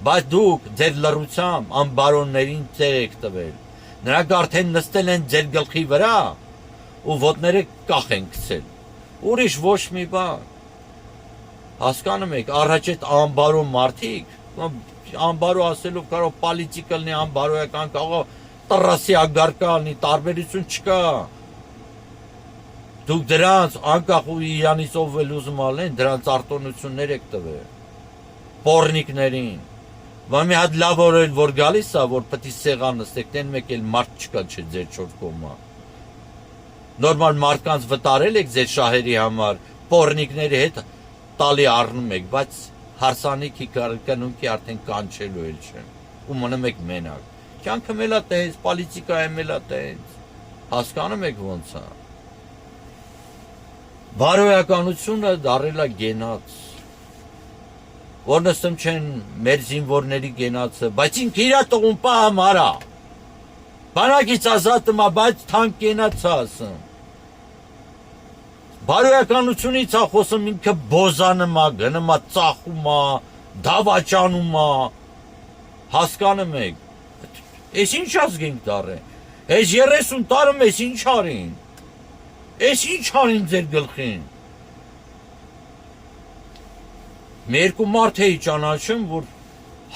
Բայց դուք ձեր լռությամբ ամբարոններին ծեր եք տվել։ Նրանք արդեն նստել են ձեր գլխի վրա ու ոտները կախ են գցել։ Ուրիշ ոչ մի բան։ Հասկանում եք, առաջ այդ ամբարո մարդիկ, ամբարո ասելով կարող պոլիտիկա լինի, ամբարոյական կարող տրասի ագարկա լինի, տարբերություն չկա։ Դուք դրանց անկախ ու իրանից ով էլ ուզում ալեն, դրանց արտոնություններ եք տվել։ Պորնիկներին։ Բա մի հատ լավ օրել որ գալիս է, որ պետք է սեղան նստեք, տեն մեկ էլ մարդ չկա չէ ձեր չորս կողմա։ Նորմալ մարդկանց վտարել եք ձեր շահերի համար, պորնիկների հետ տալի առնում եք, բայց հարսանիքի կնունքի արդեն կանչելու էլ չեն, ու մնում եք մենակ։ Կյանքը մելա տենց, պոլիտիկայը մելա տենց, հասկանում եք ոնց է։ Բարոյականությունը դարել է գենաց, որ նստում չեն մեր զինվորների գենացը, բայց ինք իրա տողում պա համարա, բանակից ազատում է, բայց թանկ գենաց է ասում։ Բարոյականությունից է խոսում ինքը բոզանում է, գնում է, ծախում է, դավաճանում է, հասկանում եք, ես ինչ ազգենք դարը, ես 30 տարում ես ինչ արին, ես ինչ արին ձեր գլխին։ Մի երկու մարդ էի ճանաչում, որ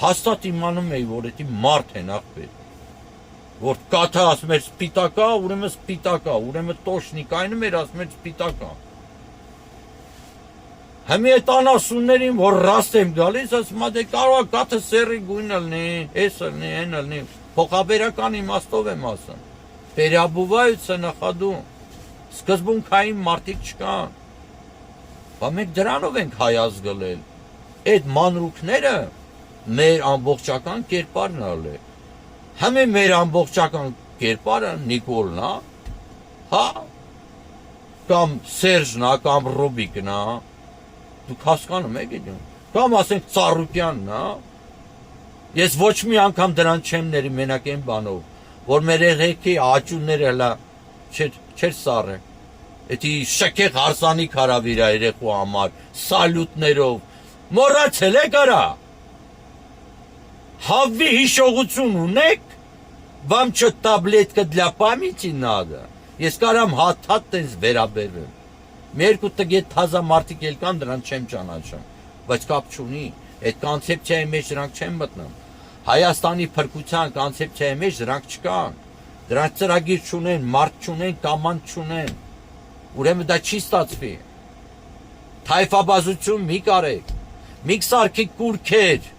հաստատ իմանում էի, որ էդի մարդ են աղբեր, որ կաթը ասում էր սպիտակա, ուրեմն սպիտակա, ուրեմն տոշնիկ այնում էր ասում էր սպիտակա։ Հիմի այդ անասուններին, որ ռաստ եմ գալիս, ասում է դե կարող է կաթը սերի գույնը լինի, էս լինի, այն լինի, փոխաբերական իմաստով եմ ասում։ Переобуваются на ходу։ Սկզբունքային մարդիկ չկան։ Բա մենք դրանով ենք հայ ազգել։ Այդ մանրուքները մեր ամբողջական կերպարն ալ է։ Համե մեր ամբողջական կերպարը Նիկոլն է, հա, կամ Սերժն է, կամ Ռոբիկն է, դուք հասկանում եք իդում, կամ ասենք Ծառուկյանն է, ես ոչ մի անգամ դրան չեմ ների մենակ այն բանով, որ մեր երեքի աճունները հլա չեր սառը, էդի շքեղ հարսանիք հարավ իրա երեխու համար, սալյուտներով, մոռացել եք արա, հավվի հիշողություն ունեք, вам что таблетка для памяти надо, ես կարամ հատ տենց վերաբերվեմ, մի երկու տգետ թազա մարդիկ էլ կան դրան չեմ ճանաչում, բայց կապ չունի, այդ կոնցեպցիայի մեջ դրանք չեն մտնում, Հայաստանի փրկության կոնցեպցիայի մեջ դրանք չկան, դրանք ծրագիր չունեն, մարդ չունեն, կամանդ չունեն, ուրեմն դա չի ստացվի, թայֆաբազություն մի կարեք, մի կսարքի կուրքեր,